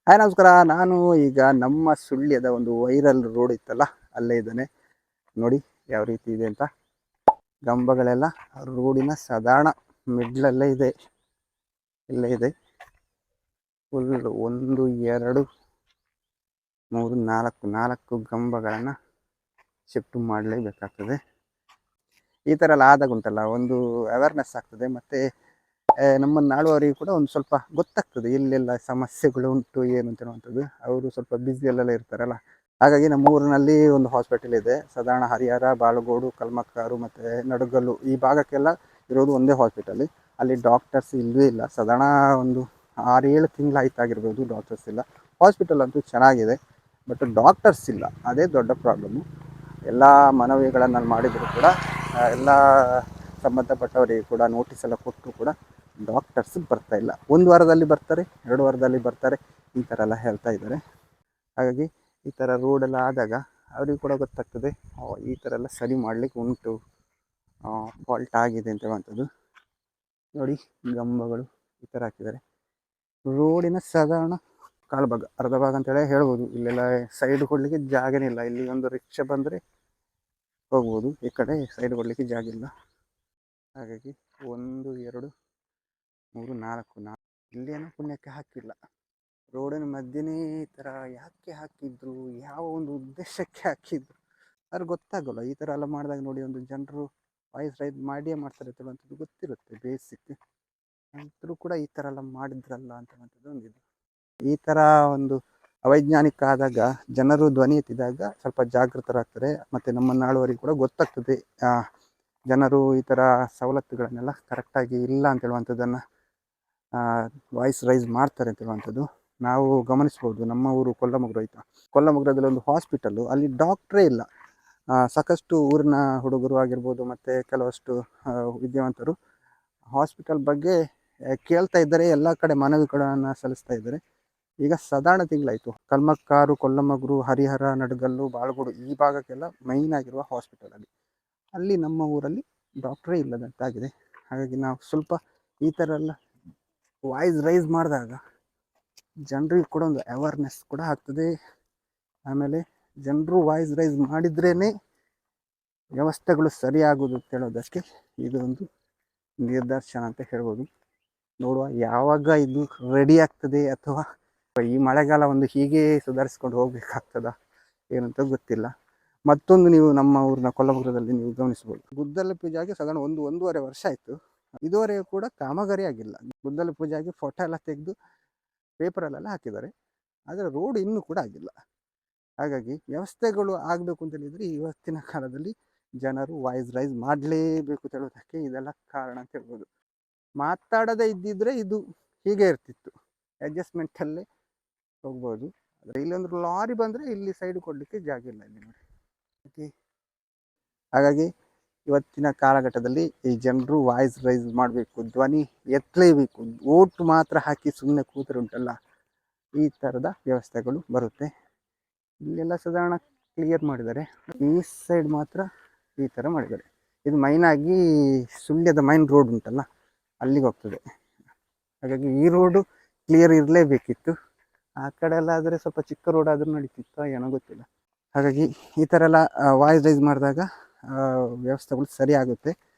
Hi ನಮಸ್ಕಾರ. ನಾನು ಈಗ ನಮ್ಮ ಸುಳ್ಯದ ಒಂದು ವೈರಲ್ ರೋಡ್ ಇತ್ತಲ್ಲ, ಅಲ್ಲೇ ಇದ್ದಾನೆ. ನೋಡಿ ಯಾವ ರೀತಿ ಇದೆ ಅಂತ. ಗಂಬಗಳೆಲ್ಲ ರೋಡಿನ ಸಾಧಾರಣ ಮಿಡ್ಲಲ್ಲೇ ಇದೆ. ಇಲ್ಲೇ ಇದೆ ಫುಲ್ 1 2 3 4 ಗಂಬಗಳನ್ನು ಶಿಫ್ಟ್ ಮಾಡಲೇಬೇಕಾಗ್ತದೆ. ಈ ಥರ ಎಲ್ಲ ಆದಾಗ ಉಂಟಲ್ಲ, ಒಂದು ಅವೇರ್ನೆಸ್ ಆಗ್ತದೆ. ಮತ್ತು ನಮ್ಮನ್ನು ಆಳುವವರಿಗೆ ಕೂಡ ಒಂದು ಸ್ವಲ್ಪ ಗೊತ್ತಾಗ್ತದೆ ಎಲ್ಲೆಲ್ಲ ಸಮಸ್ಯೆಗಳು ಉಂಟು ಏನು ಅಂತ ಹೇಳುವಂಥದ್ದು. ಅವರು ಸ್ವಲ್ಪ ಬ್ಯುಸಿಯಲ್ಲೆಲ್ಲ ಇರ್ತಾರಲ್ಲ. ಹಾಗಾಗಿ ನಮ್ಮ ಊರಿನಲ್ಲಿ ಒಂದು ಹಾಸ್ಪಿಟಲ್ ಇದೆ. ಸಾಧಾರಣ ಹರಿಹರ, ಬಾಳುಗೋಡು, ಕಲ್ಮಕ್ಕಾರು ಮತ್ತು ನಡುಗಲ್ಲು ಈ ಭಾಗಕ್ಕೆಲ್ಲ ಇರೋದು ಒಂದೇ ಹಾಸ್ಪಿಟಲ್. ಅಲ್ಲಿ ಡಾಕ್ಟರ್ಸ್ ಇಲ್ಲವೇ ಇಲ್ಲ. ಸಾಧಾರಣ ಒಂದು 6-7 ತಿಂಗಳಾಯ್ತಾಗಿರ್ಬೋದು ಡಾಕ್ಟರ್ಸ್ ಇಲ್ಲ. ಹಾಸ್ಪಿಟಲ್ ಅಂತೂ ಚೆನ್ನಾಗಿದೆ, ಬಟ್ ಡಾಕ್ಟರ್ಸ್ ಇಲ್ಲ. ಅದೇ ದೊಡ್ಡ ಪ್ರಾಬ್ಲಮ್ಮು. ಎಲ್ಲ ಮನವಿಗಳನ್ನು ಮಾಡಿದರೂ ಕೂಡ, ಎಲ್ಲ ಸಂಬಂಧಪಟ್ಟವರಿಗೆ ಕೂಡ ನೋಟಿಸ್ ಎಲ್ಲ ಕೊಟ್ಟರು ಕೂಡ ಡಾಕ್ಟರ್ಸ್ ಬರ್ತಾ ಇಲ್ಲ. 1 ವಾರದಲ್ಲಿ ಬರ್ತಾರೆ, 2 ವಾರದಲ್ಲಿ ಬರ್ತಾರೆ, ಈ ಥರ ಎಲ್ಲ ಹೇಳ್ತಾ ಇದ್ದಾರೆ. ಹಾಗಾಗಿ ಈ ಥರ ರೋಡೆಲ್ಲ ಆದಾಗ ಅವ್ರಿಗೆ ಕೂಡ ಗೊತ್ತಾಗ್ತದೆ ಈ ಥರ ಎಲ್ಲ ಸರಿ ಮಾಡಲಿಕ್ಕೆ ಉಂಟು, ಫಾಲ್ಟ್ ಆಗಿದೆ ಅಂತ ಹೇಳುವಂಥದ್ದು. ನೋಡಿ ಗಂಬಗಳು ಈ ಥರ ಹಾಕಿದ್ದಾರೆ. ರೋಡಿನ ಸಾಧಾರಣ ಕಾಲು ಭಾಗ, ಅರ್ಧ ಭಾಗ ಅಂತೇಳಿ ಹೇಳ್ಬೋದು. ಇಲ್ಲೆಲ್ಲ ಸೈಡ್ ಕೊಡಲಿಕ್ಕೆ ಜಾಗನೇ ಇಲ್ಲ. ಇಲ್ಲಿ ಒಂದು ರಿಕ್ಷಾ ಬಂದರೆ ಹೋಗ್ಬೋದು, ಈ ಕಡೆ ಸೈಡ್ ಕೊಡಲಿಕ್ಕೆ ಜಾಗ ಇಲ್ಲ. ಹಾಗಾಗಿ 1 2 3 4 ಇಲ್ಲೇನೋ ಪುಣ್ಯಕ್ಕೆ ಹಾಕಿಲ್ಲ. ರೋಡಿನ ಮಧ್ಯೆನೇ ಈ ಥರ ಯಾಕೆ ಹಾಕಿದ್ರು, ಯಾವ ಒಂದು ಉದ್ದೇಶಕ್ಕೆ ಹಾಕಿದ್ರು ಅದು ಗೊತ್ತಾಗಲ್ಲ. ಈ ಥರ ಎಲ್ಲ ಮಾಡಿದಾಗ ನೋಡಿ, ಒಂದು ಜನರು ವಾಯ್ಸ್ ರೈಸ್ ಮಾಡಿಯೇ ಮಾಡ್ತಾರೆ ಅಂತೇಳುವಂಥದ್ದು ಗೊತ್ತಿರುತ್ತೆ ಬೇಸಿಕ್. ಅಂತರೂ ಕೂಡ ಈ ಥರ ಎಲ್ಲ ಮಾಡಿದ್ರಲ್ಲ ಅಂತೇಳುವಂಥದ್ದು ಒಂದಿದೆ. ಈ ಥರ ಒಂದು ಅವೈಜ್ಞಾನಿಕ ಆದಾಗ ಜನರು ಧ್ವನಿ ಎತ್ತಿದಾಗ ಸ್ವಲ್ಪ ಜಾಗೃತರಾಗ್ತಾರೆ. ಮತ್ತು ನಮ್ಮನ್ನು ಆಳುವವರಿಗೆ ಕೂಡ ಗೊತ್ತಾಗ್ತದೆ ಜನರು ಈ ಥರ ಸವಲತ್ತುಗಳನ್ನೆಲ್ಲ ಕರೆಕ್ಟಾಗಿ ಇಲ್ಲ ಅಂತೇಳುವಂಥದ್ದನ್ನು ವಾಯ್ಸ್ ರೈಸ್ ಮಾಡ್ತಾರೆ ಅಂತೇಳುವಂಥದ್ದು ನಾವು ಗಮನಿಸ್ಬೋದು. ನಮ್ಮ ಊರು ಕೊಲ್ಲಮುಗ್ರು ಆಯಿತಾ, ಕೊಲ್ಲಮುಗ್ರದಲ್ಲಿ ಒಂದು ಹಾಸ್ಪಿಟಲ್ಲು, ಅಲ್ಲಿ ಡಾಕ್ಟ್ರೇ ಇಲ್ಲ. ಸಾಕಷ್ಟು ಊರಿನ ಹುಡುಗರು ಆಗಿರ್ಬೋದು ಮತ್ತು ಕೆಲವಷ್ಟು ವಿದ್ಯಾವಂತರು ಹಾಸ್ಪಿಟಲ್ ಬಗ್ಗೆ ಕೇಳ್ತಾ ಇದ್ದಾರೆ. ಎಲ್ಲ ಕಡೆ ಮನವಿಗಳನ್ನು ಸಲ್ಲಿಸ್ತಾ ಇದ್ದಾರೆ. ಈಗ ಸಾಧಾರಣ ತಿಂಗಳಾಯಿತು. ಕಲ್ಮಕ್ಕಾರು, ಕೊಲ್ಲಮುಗ್ರು, ಹರಿಹರ, ನಡುಗಲ್ಲು, ಬಾಳುಗೋಡು ಈ ಭಾಗಕ್ಕೆಲ್ಲ ಮೈನ್ ಆಗಿರುವ ಹಾಸ್ಪಿಟಲಲ್ಲಿ, ಅಲ್ಲಿ ನಮ್ಮ ಊರಲ್ಲಿ ಡಾಕ್ಟ್ರೇ ಇಲ್ಲದಂತಾಗಿದೆ. ಹಾಗಾಗಿ ನಾವು ಸ್ವಲ್ಪ ಈ ಥರ ಎಲ್ಲ ವಾಯ್ಸ್ ರೈಸ್ ಮಾಡಿದಾಗ ಜನರಿಗೆ ಕೂಡ ಒಂದು ಅವೇರ್ನೆಸ್ ಕೂಡ ಆಗ್ತದೆ. ಆಮೇಲೆ ಜನರು ವಾಯ್ಸ್ ರೈಸ್ ಮಾಡಿದ್ರೇ ವ್ಯವಸ್ಥೆಗಳು ಸರಿಯಾಗೋದು ಅಂತ ಹೇಳೋದಕ್ಕೆ ಇದೊಂದು ನಿದರ್ಶನ ಅಂತ ಹೇಳ್ಬೋದು. ನೋಡುವ ಯಾವಾಗ ಇದು ರೆಡಿ ಆಗ್ತದೆ, ಅಥವಾ ಈ ಮಳೆಗಾಲ ಒಂದು ಹೀಗೆ ಸುಧಾರಿಸ್ಕೊಂಡು ಹೋಗ್ಬೇಕಾಗ್ತದ ಏನಂತ ಗೊತ್ತಿಲ್ಲ. ಮತ್ತೊಂದು, ನೀವು ನಮ್ಮ ಊರಿನ ಕೊಲ್ಲಮುಗ್ರದಲ್ಲಿ ನೀವು ಗಮನಿಸ್ಬೋದು, ಗುದ್ದಲಿ ಪೂಜೆಗೆ ಸಾಧಾರಣ 1-1.5 ವರ್ಷ ಆಯಿತು. ಇದುವರೆಗೂ ಕೂಡ ಕಾಮಗಾರಿ ಆಗಿಲ್ಲ. ಗುದ್ದಲಿ ಪೂಜೆಗೆ ಫೋಟೋ ಎಲ್ಲ ತೆಗೆದು ಪೇಪರಲ್ಲೆಲ್ಲ ಹಾಕಿದ್ದಾರೆ, ಆದರೆ ರೋಡ್ ಇನ್ನೂ ಕೂಡ ಆಗಿಲ್ಲ. ಹಾಗಾಗಿ ವ್ಯವಸ್ಥೆಗಳು ಆಗಬೇಕು ಅಂತ ಹೇಳಿದರೆ ಇವತ್ತಿನ ಕಾಲದಲ್ಲಿ ಜನರು ವಾಯ್ಸ್ ರೈಸ್ ಮಾಡಲೇಬೇಕು ಅಂತ ಹೇಳೋದಕ್ಕೆ ಇದೆಲ್ಲ ಕಾರಣ ಅಂತ ಹೇಳ್ಬೋದು. ಮಾತಾಡದೇ ಇದ್ದಿದ್ರೆ ಇದು ಹೀಗೆ ಇರ್ತಿತ್ತು, ಅಡ್ಜಸ್ಟ್ಮೆಂಟಲ್ಲೇ ಹೋಗ್ಬೋದು. ಆದರೆ ಇಲ್ಲೊಂದು ಲಾರಿ ಬಂದರೆ ಇಲ್ಲಿ ಸೈಡ್ ಕೊಡಲಿಕ್ಕೆ ಜಾಗ ಇಲ್ಲ ಇಲ್ಲಿ ನೋಡಿ. ಓಕೆ, ಹಾಗಾಗಿ ಇವತ್ತಿನ ಕಾಲಘಟ್ಟದಲ್ಲಿ ಈ ಜನರು ವಾಯ್ಸ್ ರೈಸ್ ಮಾಡಬೇಕು, ಧ್ವನಿ ಎತ್ತಲೇಬೇಕು. ಓಟು ಮಾತ್ರ ಹಾಕಿ ಸುಮ್ಮನೆ ಕೂತರೆ ಉಂಟಲ್ಲ, ಈ ಥರದ ವ್ಯವಸ್ಥೆಗಳು ಬರುತ್ತೆ. ಇಲ್ಲೆಲ್ಲ ಸಾಧಾರಣ ಕ್ಲಿಯರ್ ಮಾಡಿದ್ದಾರೆ, ಈ ಸೈಡ್ ಮಾತ್ರ ಈ ಥರ ಮಾಡಿದ್ದಾರೆ. ಇದು ಮೈನಾಗಿ ಸುಳ್ಯದ ಮೈನ್ ರೋಡ್ ಉಂಟಲ್ಲ, ಅಲ್ಲಿಗೆ ಹೋಗ್ತದೆ. ಹಾಗಾಗಿ ಈ ರೋಡು ಕ್ಲಿಯರ್ ಇರಲೇಬೇಕಿತ್ತು. ಆ ಕಡೆ ಎಲ್ಲ ಆದರೆ ಸ್ವಲ್ಪ ಚಿಕ್ಕ ರೋಡ್ ಆದರೂ ನಡೀತಿತ್ತು, ಏನೋ ಗೊತ್ತಿಲ್ಲ. ಹಾಗಾಗಿ ಈ ಥರ ಎಲ್ಲ ವಾಯ್ಸ್ ರೈಸ್ ಮಾಡಿದಾಗ ವ್ಯವಸ್ಥೆಗಳು ಸರಿ ಆಗುತ್ತೆ.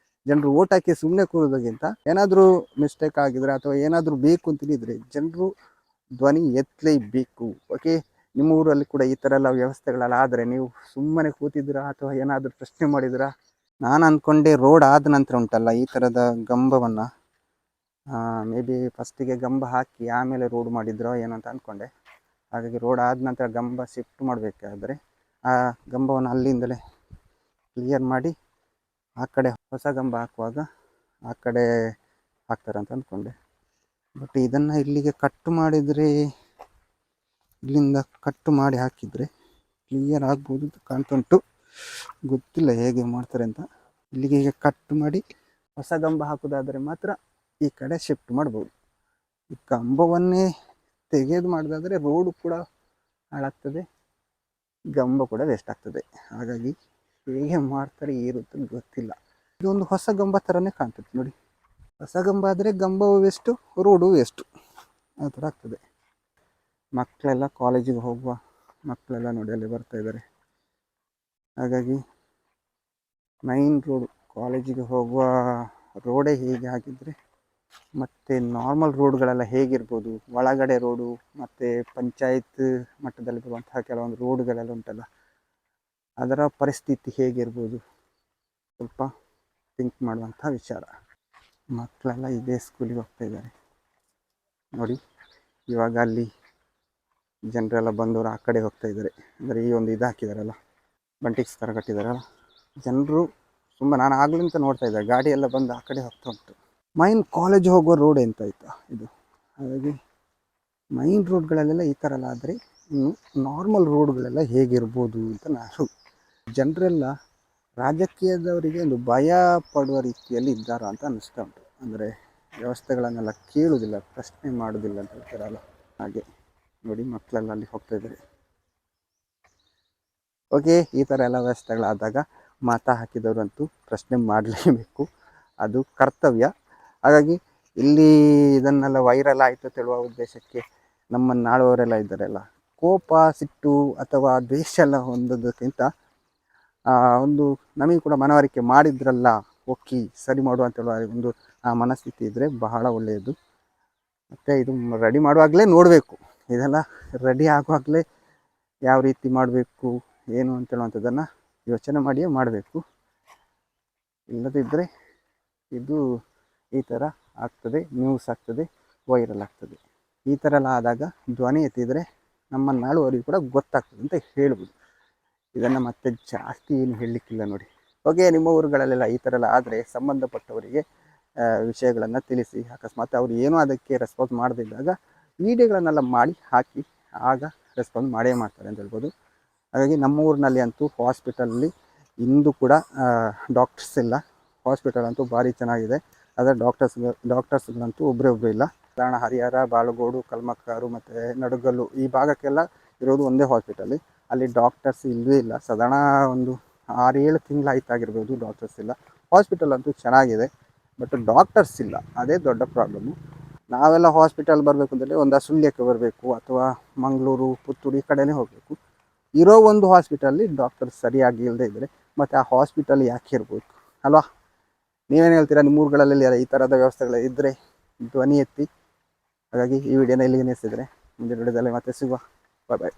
ಜನರು ಓಟ್ ಹಾಕಿ ಸುಮ್ಮನೆ ಕೂರೋದಕ್ಕಿಂತ ಏನಾದರೂ ಮಿಸ್ಟೇಕ್ ಆಗಿದ್ರೆ ಅಥವಾ ಏನಾದರೂ ಬೇಕು ಅಂತೇಳಿದರೆ ಜನರು ಧ್ವನಿ ಎತ್ತಲೇಬೇಕು. ಓಕೆ, ನಿಮ್ಮ ಊರಲ್ಲಿ ಕೂಡ ಈ ಥರ ಎಲ್ಲ ವ್ಯವಸ್ಥೆಗಳೆಲ್ಲ ಆದರೆ ನೀವು ಸುಮ್ಮನೆ ಕೂತಿದ್ದೀರಾ ಅಥವಾ ಏನಾದರೂ ಪ್ರಶ್ನೆ ಮಾಡಿದಿರಾ? ನಾನು ಅಂದ್ಕೊಂಡೆ ರೋಡ್ ಆದ ನಂತರ ಉಂಟಲ್ಲ ಈ ಥರದ ಗಂಬವನ್ನು ಮೇ ಬಿ ಫಸ್ಟಿಗೆ ಗಂಬ ಹಾಕಿ ಆಮೇಲೆ ರೋಡ್ ಮಾಡಿದ್ರೋ ಏನೋ ಅಂತ ಅಂದ್ಕೊಂಡೆ. ಹಾಗಾಗಿ ರೋಡ್ ಆದ ನಂತರ ಗಂಬ ಶಿಫ್ಟ್ ಮಾಡಬೇಕಾದ್ರೆ ಆ ಗಂಬವನ್ನು ಅಲ್ಲಿಂದಲೇ ಕ್ಲಿಯರ್ ಮಾಡಿ ಆ ಕಡೆ ಹೊಸ ಗಂಬ ಹಾಕುವಾಗ ಆ ಕಡೆ ಹಾಕ್ತಾರೆ ಅಂತ ಅಂದ್ಕೊಂಡೆ. ಬಟ್ ಇದನ್ನು ಇಲ್ಲಿಗೆ ಕಟ್ ಮಾಡಿದರೆ, ಇಲ್ಲಿಂದ ಕಟ್ ಮಾಡಿ ಹಾಕಿದರೆ ಕ್ಲಿಯರ್ ಆಗ್ಬೋದು ಅಂತ ಕಾಣ್ತುಂಟು. ಗೊತ್ತಿಲ್ಲ ಹೇಗೆ ಮಾಡ್ತಾರೆ ಅಂತ. ಇಲ್ಲಿಗೆ ಈಗ ಕಟ್ ಮಾಡಿ ಹೊಸ ಗಂಬ ಹಾಕೋದಾದರೆ ಮಾತ್ರ ಈ ಕಡೆ ಶಿಫ್ಟ್ ಮಾಡ್ಬೋದು. ಈ ಕಂಬವನ್ನೇ ತೆಗೆದು ಮಾಡೋದಾದರೆ ರೋಡು ಕೂಡ ಹಾಳಾಗ್ತದೆ, ಗಂಬ ಕೂಡ ವೇಸ್ಟ್ ಆಗ್ತದೆ. ಹಾಗಾಗಿ ಹೇಗೆ ಮಾಡ್ತಾರೆ ಇರುತ್ತೆ ಗೊತ್ತಿಲ್ಲ. ಇದೊಂದು ಹೊಸ ಗಂಬ ಥರನೇ ಕಾಣ್ತದೆ ನೋಡಿ. ಹೊಸ ಗಂಬ ಆದರೆ ಗಂಬವು ವೇಸ್ಟು, ರೋಡು ವೇಸ್ಟು, ಆ ಥರ ಆಗ್ತದೆ. ಮಕ್ಕಳೆಲ್ಲ ಕಾಲೇಜಿಗೆ ಹೋಗುವ ಮಕ್ಕಳೆಲ್ಲ ನೋಡಿ ಅಲ್ಲಿ ಬರ್ತಾ ಇದ್ದಾರೆ. ಹಾಗಾಗಿ ಮೈನ್ ರೋಡು ಕಾಲೇಜಿಗೆ ಹೋಗುವ ರೋಡೇ ಹೀಗೆ ಆಗಿದ್ದರೆ ಮತ್ತು ನಾರ್ಮಲ್ ರೋಡ್ಗಳೆಲ್ಲ ಹೇಗಿರ್ಬೋದು, ಒಳಗಡೆ ರೋಡು ಮತ್ತು ಪಂಚಾಯತ್ ಮಟ್ಟದಲ್ಲಿ ಬರುವಂತಹ ಕೆಲವೊಂದು ರೋಡ್ಗಳೆಲ್ಲ ಉಂಟಲ್ಲ, ಅದರ ಪರಿಸ್ಥಿತಿ ಹೇಗಿರ್ಬೋದು ಸ್ವಲ್ಪ ಥಿಂಕ್ ಮಾಡುವಂಥ ವಿಚಾರ. ಮಕ್ಕಳೆಲ್ಲ ಇದೇ ಸ್ಕೂಲಿಗೆ ಹೋಗ್ತಾ ಇದ್ದಾರೆ ನೋಡಿ. ಇವಾಗ ಅಲ್ಲಿ ಜನರೆಲ್ಲ ಬಂದವರು ಆ ಕಡೆ ಹೋಗ್ತಾ ಇದ್ದಾರೆ. ಅಂದರೆ ಈ ಒಂದು ಇದು ಹಾಕಿದಾರಲ್ಲ, ಬಂಟಿಕ್ಸ್ ಥರ ಕಟ್ಟಿದಾರಲ್ಲ, ಜನರು ತುಂಬ, ನಾನು ಆಗ್ಲಿಂತ ನೋಡ್ತಾ ಇದ್ದೆ ಗಾಡಿ ಎಲ್ಲ ಬಂದು ಆ ಕಡೆ ಹೋಗ್ತಾ ಉಂಟು. ಮೈನ್ ಕಾಲೇಜ್ ಹೋಗೋ ರೋಡ್ ಎಂತ ಆಯಿತಾ ಇದು. ಹಾಗಾಗಿ ಮೈನ್ ರೋಡ್ಗಳಲ್ಲೆಲ್ಲ ಈ ಥರ ಎಲ್ಲ ಆದರೆ ಇನ್ನು ನಾರ್ಮಲ್ ರೋಡ್ಗಳೆಲ್ಲ ಹೇಗಿರ್ಬೋದು ಅಂತ ನಾನು, ಜನರೆಲ್ಲ ರಾಜಕೀಯದವರಿಗೆ ಒಂದು ಭಯ ಪಡುವ ರೀತಿಯಲ್ಲಿ ಇದ್ದಾರಾ ಅಂತ ಅನ್ನಿಸ್ತಾ ಉಂಟು. ಅಂದರೆ ವ್ಯವಸ್ಥೆಗಳನ್ನೆಲ್ಲ ಕೇಳುವುದಿಲ್ಲ, ಪ್ರಶ್ನೆ ಮಾಡೋದಿಲ್ಲ ಅಂತ ಹೇಳ್ತಾರಲ್ಲ ಹಾಗೆ ನೋಡಿ. ಮಕ್ಕಳೆಲ್ಲ ಅಲ್ಲಿ ಹೋಗ್ತಾ ಇದ್ದಾರೆ. ಓಕೆ, ಈ ಥರ ಎಲ್ಲ ವ್ಯವಸ್ಥೆಗಳಾದಾಗ ಮತ ಹಾಕಿದವರಂತೂ ಪ್ರಶ್ನೆ ಮಾಡಲೇಬೇಕು, ಅದು ಕರ್ತವ್ಯ. ಹಾಗಾಗಿ ಇಲ್ಲಿ ಇದನ್ನೆಲ್ಲ ವೈರಲ್ ಆಯಿತು ತಿಳುವ ಉದ್ದೇಶಕ್ಕೆ ನಮ್ಮನ್ನು ಆಳುವವರೆಲ್ಲ ಇದ್ದಾರಲ್ಲ, ಕೋಪ, ಸಿಟ್ಟು ಅಥವಾ ದ್ವೇಷ ಎಲ್ಲ ಹೊಂದೋದಕ್ಕಿಂತ ಒಂದು ನಮಗೆ ಕೂಡ ಮನವರಿಕೆ ಮಾಡಿದ್ರಲ್ಲ, ಓಕೆ ಸರಿ ಮಾಡುವ ಅಂತೇಳುವ ಒಂದು ಆ ಮನಸ್ಥಿತಿ ಇದ್ದರೆ ಬಹಳ ಒಳ್ಳೆಯದು. ಮತ್ತು ಇದು ರೆಡಿ ಮಾಡುವಾಗಲೇ ನೋಡಬೇಕು, ಇದೆಲ್ಲ ರೆಡಿ ಆಗುವಾಗಲೇ ಯಾವ ರೀತಿ ಮಾಡಬೇಕು ಏನು ಅಂತೇಳುವಂಥದ್ದನ್ನು ಯೋಚನೆ ಮಾಡಿಯೇ ಮಾಡಬೇಕು. ಇಲ್ಲದಿದ್ದರೆ ಇದು ಈ ಥರ ಆಗ್ತದೆ, ನ್ಯೂಸ್ ಆಗ್ತದೆ, ವೈರಲ್ ಆಗ್ತದೆ. ಈ ಥರ ಎಲ್ಲ ಆದಾಗ ಧ್ವನಿ ಎತ್ತಿದರೆ ನಮ್ಮನ್ನು ಆಳುವವರಿಗೆ ಕೂಡ ಗೊತ್ತಾಗ್ತದೆ ಅಂತ ಹೇಳ್ಬೋದು. ಇದನ್ನು ಮತ್ತೆ ಜಾಸ್ತಿ ಏನು ಹೇಳಲಿಕ್ಕಿಲ್ಲ ನೋಡಿ. ಓಕೆ, ನಿಮ್ಮ ಊರುಗಳಲ್ಲೆಲ್ಲ ಈ ಥರ ಎಲ್ಲ ಆದರೆ ಸಂಬಂಧಪಟ್ಟವರಿಗೆ ವಿಷಯಗಳನ್ನು ತಿಳಿಸಿ. ಅಕಸ್ಮಾತ್ ಅವರು ಏನೂ ಅದಕ್ಕೆ ರೆಸ್ಪಾನ್ಸ್ ಮಾಡದಿದ್ದಾಗ ವೀಡಿಯೋಗಳನ್ನೆಲ್ಲ ಮಾಡಿ ಹಾಕಿ, ಆಗ ರೆಸ್ಪಾನ್ಸ್ ಮಾಡೇ ಮಾಡ್ತಾರೆ ಅಂತ ಹೇಳ್ಬೋದು. ಹಾಗಾಗಿ ನಮ್ಮ ಊರಿನಲ್ಲಿ ಅಂತೂ ಹಾಸ್ಪಿಟಲಲ್ಲಿ ಇಂದು ಕೂಡ ಡಾಕ್ಟರ್ಸ್ ಇಲ್ಲ. ಹಾಸ್ಪಿಟಲ್ ಅಂತೂ ಭಾರಿ ಚೆನ್ನಾಗಿದೆ, ಆದರೆ ಡಾಕ್ಟರ್ಸ್ಗಳಂತೂ ಒಬ್ಬರೇ ಇಲ್ಲ. ಕಾರಣ ಹರಿಹರ, ಬಾಳುಗೋಡು, ಕಲ್ಮಕ್ಕಾರು ಮತ್ತು ನಡುಗಲ್ಲು ಈ ಭಾಗಕ್ಕೆಲ್ಲ ಇರೋದು ಒಂದೇ ಹಾಸ್ಪಿಟಲ್. ಅಲ್ಲಿ ಡಾಕ್ಟರ್ಸ್ ಇಲ್ಲವೇ ಇಲ್ಲ. ಸಾಧಾರಣ ಒಂದು 6-7 ತಿಂಗಳಾಯ್ತಾಗಿರ್ಬೋದು ಡಾಕ್ಟರ್ಸ್ ಇಲ್ಲ. ಹಾಸ್ಪಿಟಲ್ ಅಂತೂ ಚೆನ್ನಾಗಿದೆ, ಬಟ್ ಡಾಕ್ಟರ್ಸ್ ಇಲ್ಲ, ಅದೇ ದೊಡ್ಡ ಪ್ರಾಬ್ಲಮ್ಮು. ನಾವೆಲ್ಲ ಹಾಸ್ಪಿಟಲ್ ಬರಬೇಕು ಅಂತಂದರೆ ಒಂದು ಸುಳ್ಯಕ್ಕೆ ಬರಬೇಕು ಅಥವಾ ಮಂಗಳೂರು, ಪುತ್ತೂರು ಈ ಕಡೆನೇ ಹೋಗಬೇಕು. ಇರೋ ಒಂದು ಹಾಸ್ಪಿಟಲ್ಲಿ ಡಾಕ್ಟರ್ಸ್ ಸರಿಯಾಗಿ ಇಲ್ಲದೆ ಇದ್ದರೆ ಮತ್ತು ಆ ಹಾಸ್ಪಿಟಲ್ ಯಾಕೆ ಇರ್ಬೋದು ಅಲ್ವಾ? ನೀವೇನು ಹೇಳ್ತೀರಾ? ನಿಮ್ಮ ಊರುಗಳಲ್ಲಿ ಈ ಥರದ ವ್ಯವಸ್ಥೆಗಳು ಇದ್ದರೆ ಧ್ವನಿ ಎತ್ತಿ. ಹಾಗಾಗಿ ಈ ವಿಡಿಯೋನ ಇಲ್ಲಿಗೆ ನಿಲ್ಲಿಸಿದರೆ ಮುಂದಿನ ವಿಡಿಯೋದಲ್ಲಿ ಮತ್ತೆ ಸಿಗುವ. ಬಾಯ್ ಬಾಯ್.